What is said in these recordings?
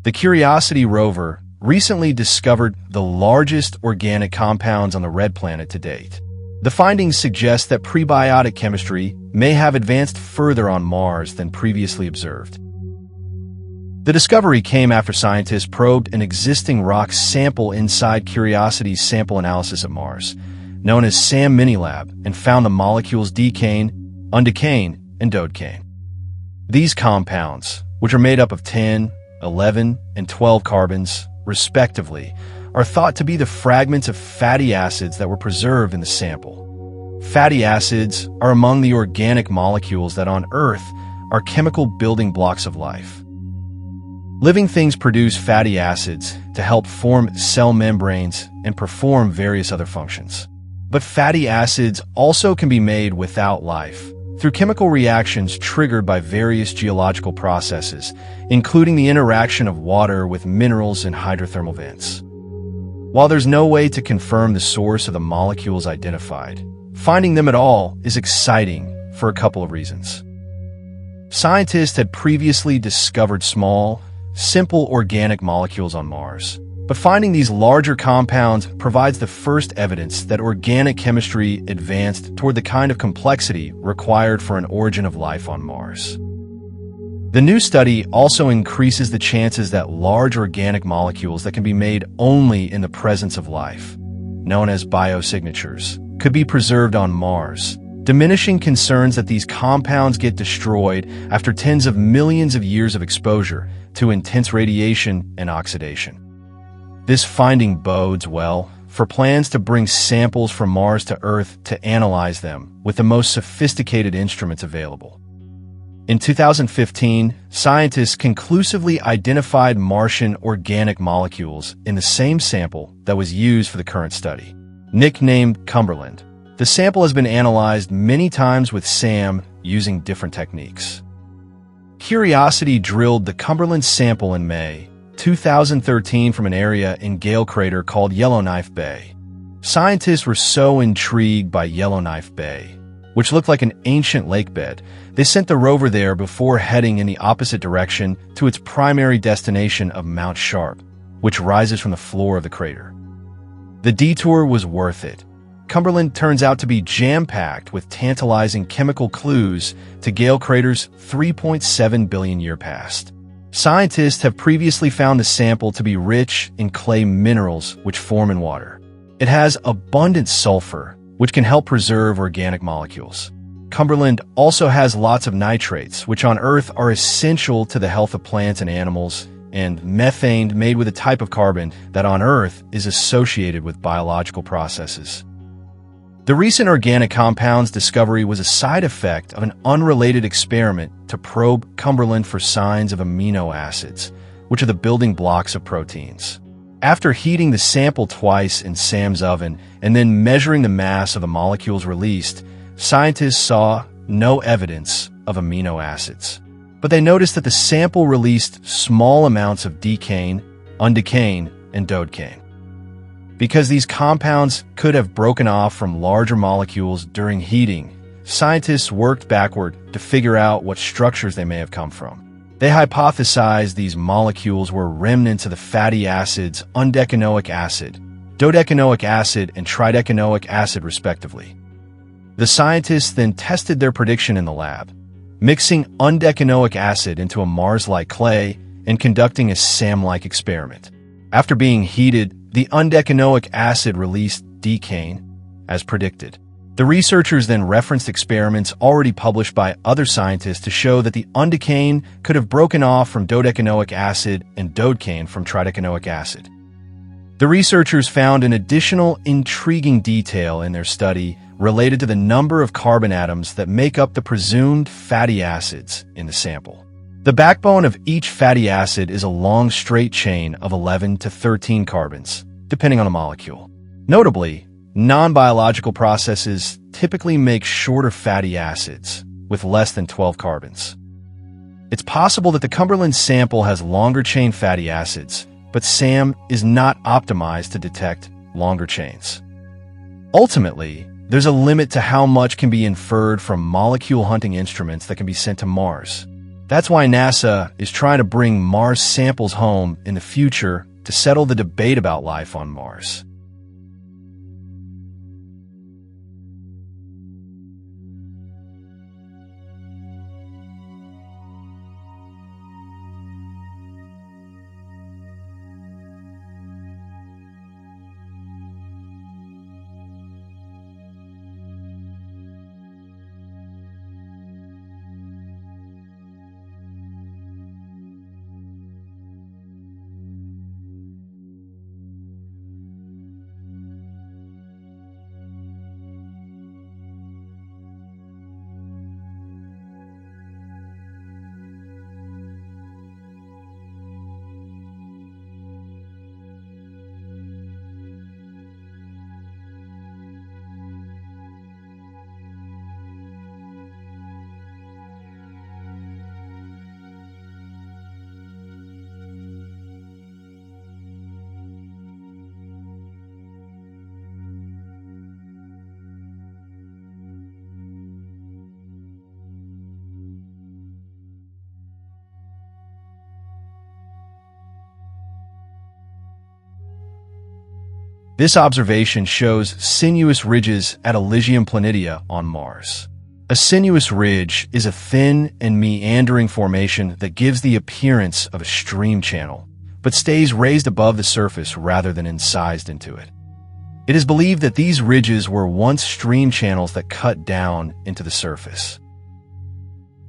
The Curiosity rover recently discovered the largest organic compounds on the red planet to date. The findings suggest that prebiotic chemistry may have advanced further on Mars than previously observed. The discovery came after scientists probed an existing rock sample inside Curiosity's sample analysis at Mars, known as SAM Minilab, and found the molecules decane, undecane, and dodecane. These compounds, which are made up of 10, 11, and 12 carbons, respectively, are thought to be the fragments of fatty acids that were preserved in the sample. Fatty acids are among the organic molecules that on Earth are chemical building blocks of life. Living things produce fatty acids to help form cell membranes and perform various other functions. But fatty acids also can be made without life, through chemical reactions triggered by various geological processes, including the interaction of water with minerals and hydrothermal vents. While there's no way to confirm the source of the molecules identified, finding them at all is exciting for a couple of reasons. Scientists had previously discovered small, simple organic molecules on Mars, but finding these larger compounds provides the first evidence that organic chemistry advanced toward the kind of complexity required for an origin of life on Mars. The new study also increases the chances that large organic molecules that can be made only in the presence of life, known as biosignatures, could be preserved on Mars, diminishing concerns that these compounds get destroyed after tens of millions of years of exposure to intense radiation and oxidation. This finding bodes well for plans to bring samples from Mars to Earth to analyze them with the most sophisticated instruments available. In 2015, scientists conclusively identified Martian organic molecules in the same sample that was used for the current study. Nicknamed Cumberland, the sample has been analyzed many times with SAM using different techniques. Curiosity drilled the Cumberland sample in May 2013 from an area in Gale Crater called Yellowknife Bay. Scientists were so intrigued by Yellowknife Bay, which looked like an ancient lake bed, they sent the rover there before heading in the opposite direction to its primary destination of Mount Sharp, which rises from the floor of the crater. The detour was worth it. Cumberland turns out to be jam-packed with tantalizing chemical clues to Gale Crater's 3.7 billion year past. Scientists have previously found the sample to be rich in clay minerals which form in water. It has abundant sulfur, which can help preserve organic molecules. Cumberland also has lots of nitrates, which on Earth are essential to the health of plants and animals, and methane made with a type of carbon that on Earth is associated with biological processes. The recent organic compounds discovery was a side effect of an unrelated experiment to probe Cumberland for signs of amino acids, which are the building blocks of proteins. After heating the sample twice in SAM's oven and then measuring the mass of the molecules released, scientists saw no evidence of amino acids. But they noticed that the sample released small amounts of decane, undecane, and dodecane. Because these compounds could have broken off from larger molecules during heating, scientists worked backward to figure out what structures they may have come from. They hypothesized these molecules were remnants of the fatty acids undecanoic acid, dodecanoic acid, and tridecanoic acid, respectively. The scientists then tested their prediction in the lab, mixing undecanoic acid into a Mars-like clay and conducting a SAM-like experiment. After being heated, the undecanoic acid released decane, as predicted. The researchers then referenced experiments already published by other scientists to show that the undecane could have broken off from dodecanoic acid and dodecane from tridecanoic acid. The researchers found an additional intriguing detail in their study related to the number of carbon atoms that make up the presumed fatty acids in the sample. The backbone of each fatty acid is a long straight chain of 11 to 13 carbons, depending on the molecule. Notably, non-biological processes typically make shorter fatty acids with less than 12 carbons. It's possible that the Cumberland sample has longer chain fatty acids, but SAM is not optimized to detect longer chains. Ultimately, there's a limit to how much can be inferred from molecule hunting instruments that can be sent to Mars. That's why NASA is trying to bring Mars samples home in the future to settle the debate about life on Mars. This observation shows sinuous ridges at Elysium Planitia on Mars. A sinuous ridge is a thin and meandering formation that gives the appearance of a stream channel, but stays raised above the surface rather than incised into it. It is believed that these ridges were once stream channels that cut down into the surface.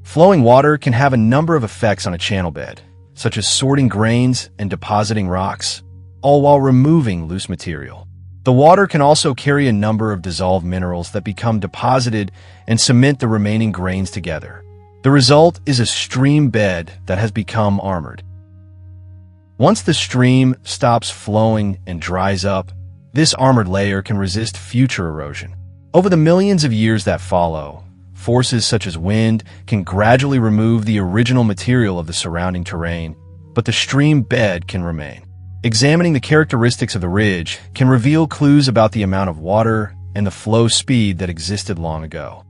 Flowing water can have a number of effects on a channel bed, such as sorting grains and depositing rocks, all while removing loose material. The water can also carry a number of dissolved minerals that become deposited and cement the remaining grains together. The result is a stream bed that has become armored. Once the stream stops flowing and dries up, this armored layer can resist future erosion. Over the millions of years that follow, forces such as wind can gradually remove the original material of the surrounding terrain, but the stream bed can remain. Examining the characteristics of the ridge can reveal clues about the amount of water and the flow speed that existed long ago.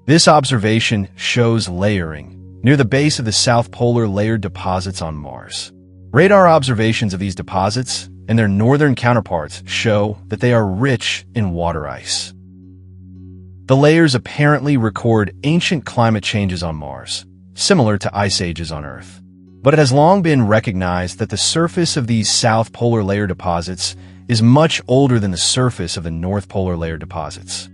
This observation shows layering near the base of the South Polar layered deposits on Mars. Radar observations of these deposits and their northern counterparts show that they are rich in water ice. The layers apparently record ancient climate changes on Mars, similar to ice ages on Earth. But it has long been recognized that the surface of these South Polar layer deposits is much older than the surface of the North Polar Layer deposits.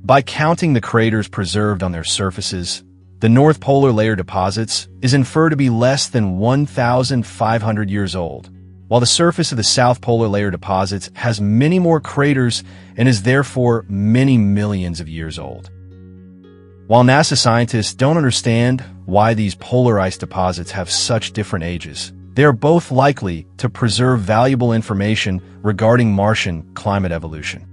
By counting the craters preserved on their surfaces, the North Polar Layer deposits is inferred to be less than 1,500 years old, while the surface of the South Polar Layer deposits has many more craters and is therefore many millions of years old. While NASA scientists don't understand why these polar ice deposits have such different ages, they are both likely to preserve valuable information regarding Martian climate evolution.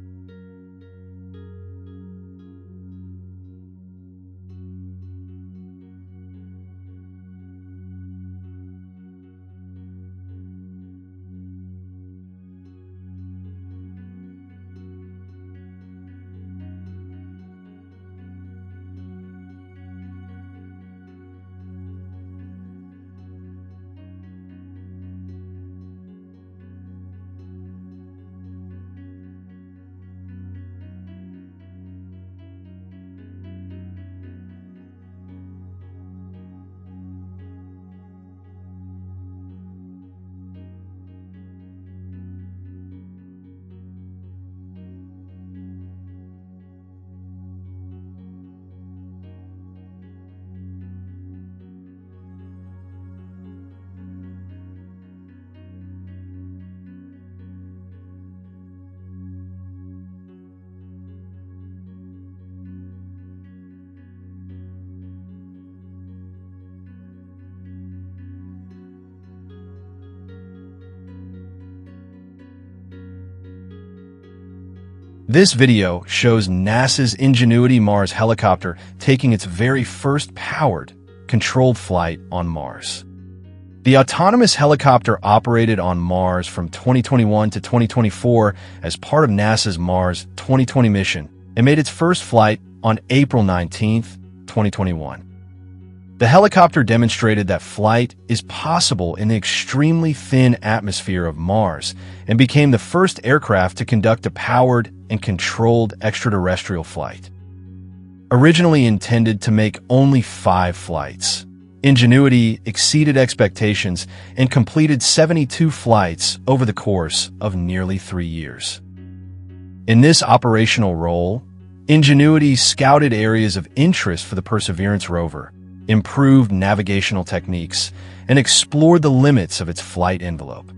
This video shows NASA's Ingenuity Mars helicopter taking its very first powered, controlled flight on Mars. The autonomous helicopter operated on Mars from 2021 to 2024 as part of NASA's Mars 2020 mission and made its first flight on April 19, 2021. The helicopter demonstrated that flight is possible in the extremely thin atmosphere of Mars and became the first aircraft to conduct a powered and controlled extraterrestrial flight. Originally intended to make only 5 flights, Ingenuity exceeded expectations and completed 72 flights over the course of nearly 3 years. In this operational role, Ingenuity scouted areas of interest for the Perseverance rover, improved navigational techniques, and explored the limits of its flight envelope.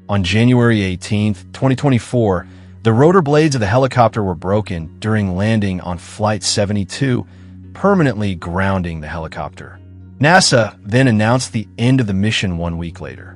On January 18, 2024, the rotor blades of the helicopter were broken during landing on Flight 72, permanently grounding the helicopter. NASA then announced the end of the mission 1 week later.